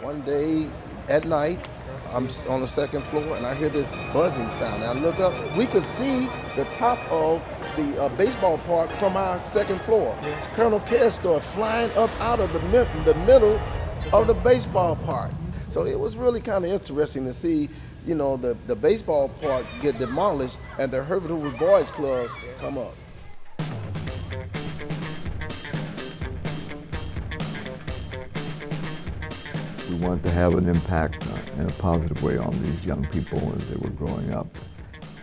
One day at night, I'm on the second floor and I hear this buzzing sound. And I look up, we could see the top of the baseball park from our second floor. Colonel Kerr started flying up out of the middle of the baseball park. So it was really kind of interesting to see, the baseball park get demolished and the Herbert Hoover Boys Club come up. We wanted to have an impact in a positive way on these young people as they were growing up.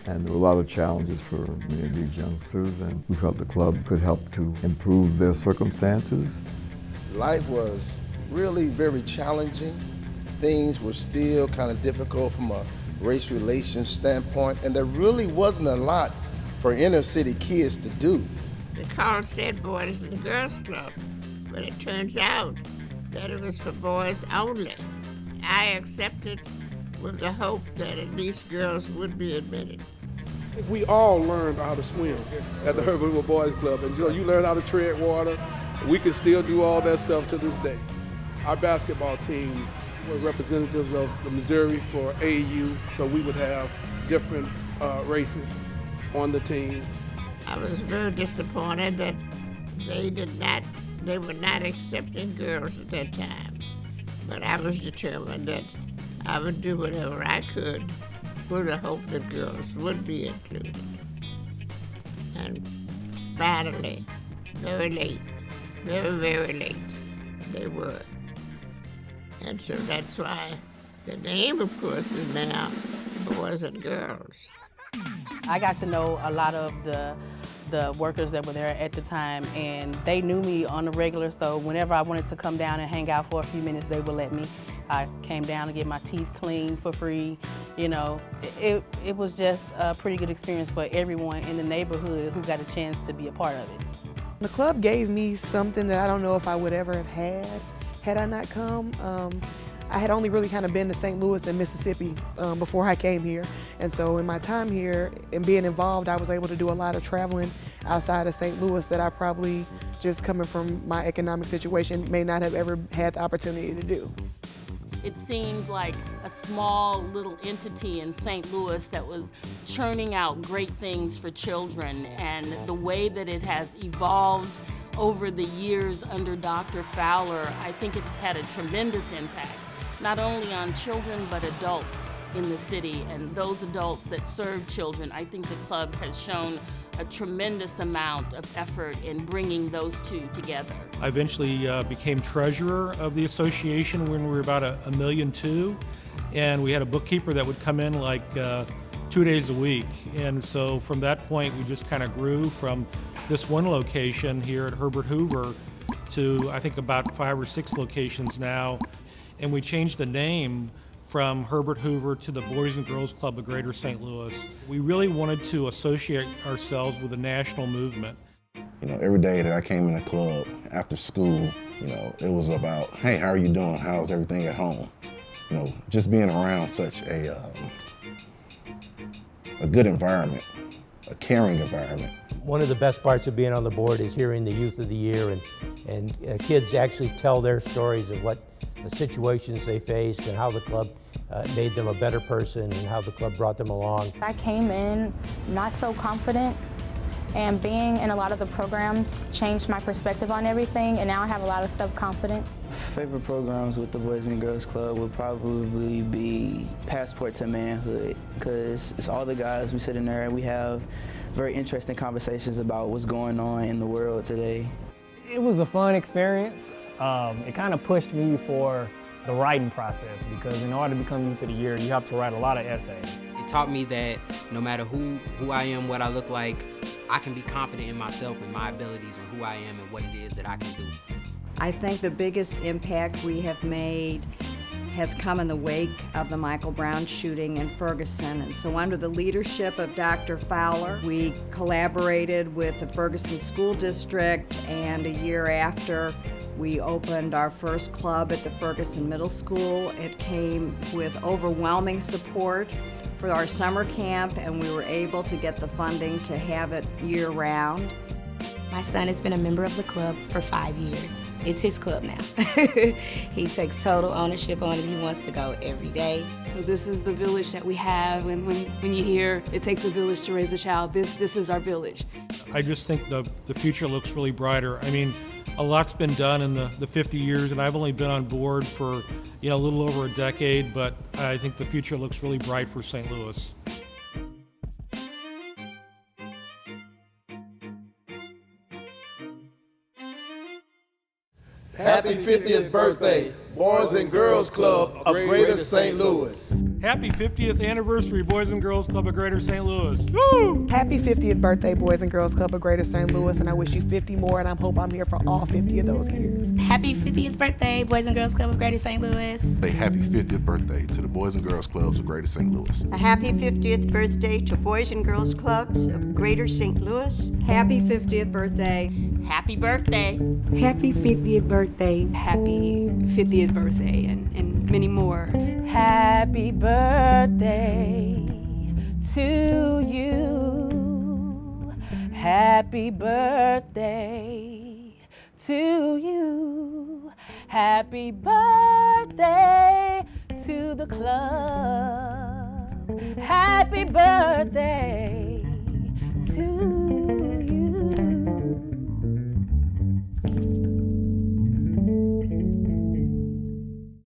And there were a lot of challenges for many of these youngsters, and we felt the club could help to improve their circumstances. Life was really very challenging. Things were still kind of difficult from a race relations standpoint, and there really wasn't a lot for inner city kids to do. The call said Boys and Girls Club, but it turns out that it was for boys only. I accepted with the hope that at least girls would be admitted. We all learned how to swim at the Herbert Hoover Boys Club, and you learn how to tread water. We can still do all that stuff to this day. Our basketball teams were representatives of the Missouri for AAU, so we would have different races on the team. I was very disappointed that they were not accepting girls at that time. But I was determined that I would do whatever I could with the hope that girls would be included. And finally, very late, very late, they were. And so that's why the name, of course, is now Boys and Girls. I got to know a lot of the workers that were there at the time, and they knew me on the regular, so whenever I wanted to come down and hang out for a few minutes, they would let me. I came down to get my teeth cleaned for free. It was just a pretty good experience for everyone in the neighborhood who got a chance to be a part of it. The club gave me something that I don't know if I would ever have had I not come. I had only really kind of been to St. Louis and Mississippi before I came here. And so in my time here and being involved, I was able to do a lot of traveling outside of St. Louis that I probably, just coming from my economic situation, may not have ever had the opportunity to do. It seemed like a small little entity in St. Louis that was churning out great things for children, and the way that it has evolved over the years under Dr. Fowler, I think it has had a tremendous impact, not only on children but adults in the city, and those adults that serve children. I think the club has shown a tremendous amount of effort in bringing those two together. I eventually became treasurer of the association when we were about $1.2 million, and we had a bookkeeper that would come in like 2 days a week. And so from that point, we just kind of grew from this one location here at Herbert Hoover to I think about 5 or 6 locations now. And we changed the name from Herbert Hoover to the Boys and Girls Club of Greater St. Louis. We really wanted to associate ourselves with a national movement. Every day that I came in the club after school, it was about, hey, how are you doing? How's everything at home? Just being around such a good environment, a caring environment. One of the best parts of being on the board is hearing the Youth of the Year and kids actually tell their stories of what the situations they faced and how the club made them a better person and how the club brought them along. I came in not so confident, and being in a lot of the programs changed my perspective on everything, and now I have a lot of self-confidence. Favorite programs with the Boys and Girls Club would probably be Passport to Manhood, because it's all the guys, we sit in there and we have very interesting conversations about what's going on in the world today. It was a fun experience. It kind of pushed me for the writing process, because in order to become Youth of the Year, you have to write a lot of essays. It taught me that no matter who I am, what I look like, I can be confident in myself and my abilities and who I am and what it is that I can do. I think the biggest impact we have made has come in the wake of the Michael Brown shooting in Ferguson. And so under the leadership of Dr. Fowler, we collaborated with the Ferguson School District, and a year after, we opened our first club at the Ferguson Middle School. It came with overwhelming support for our summer camp, and we were able to get the funding to have it year-round. My son has been a member of the club for 5 years. It's his club now. He takes total ownership on it. He wants to go every day. So this is the village that we have. When you hear it takes a village to raise a child, this is our village. I just think the future looks really brighter. I mean, a lot's been done in the 50 years, and I've only been on board for a little over a decade, but I think the future looks really bright for St. Louis. Happy 50th birthday, Boys and Girls Club of Greater St. Louis. Happy 50th anniversary, Boys and Girls Club of Greater St. Louis. Woo! Happy 50th birthday, Boys and Girls Club of Greater St. Louis, and I wish you 50 more, and I hope I'm here for all 50 of those years. Happy 50th birthday, Boys and Girls Club of Greater St. Louis. A happy 50th birthday to the Boys and Girls Clubs of Greater St. Louis. A happy 50th birthday to Boys and Girls Clubs of Greater St. Louis. Happy 50th birthday. Happy birthday. Happy 50th birthday. Happy 50th birthday and many more. Happy birthday to you. Happy birthday to you. Happy birthday to the club. Happy birthday